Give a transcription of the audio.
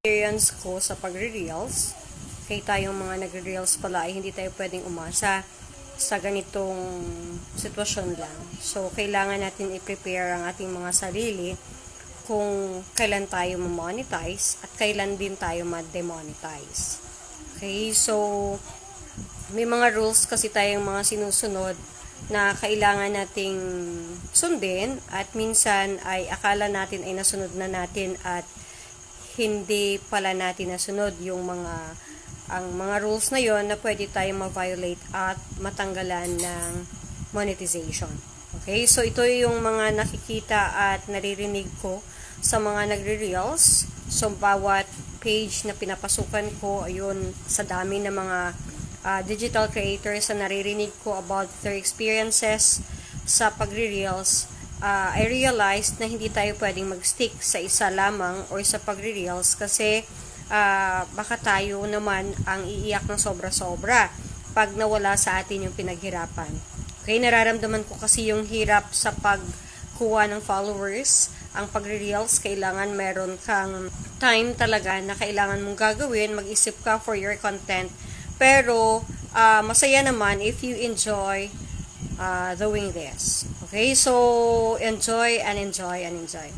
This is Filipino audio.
Experience ko sa pagre-reels, kaya tayong mga nagre-reels pala ay hindi tayo pwedeng umasa sa ganitong sitwasyon lang. So, kailangan natin i-prepare ang ating mga sarili kung kailan tayo ma-monetize at kailan din tayo ma-demonetize. Okay, so may mga rules kasi tayong mga sinusunod na kailangan nating sundin at minsan ay akala natin ay nasunod na natin at hindi pala natin nasunod yung ang mga rules na yon na pwede tayong ma-violate at matanggalan ng monetization. Okay? So, ito yung mga nakikita at naririnig ko sa mga nagre-reels. So, bawat page na pinapasukan ko, ayun, sa dami ng mga digital creators na naririnig ko about their experiences sa pagre-reels, I realized na hindi tayo pwedeng mag-stick sa isa lamang or sa pagre-reels kasi baka tayo naman ang iiyak ng sobra-sobra pag nawala sa atin yung pinaghirapan. Okay, nararamdaman ko kasi yung hirap sa pagkuha ng followers. Ang pagre-reels, kailangan meron kang time talaga na kailangan mong gagawin, mag-isip ka for your content. Pero, masaya naman if you enjoy doing this. Okay, so enjoy and enjoy and enjoy.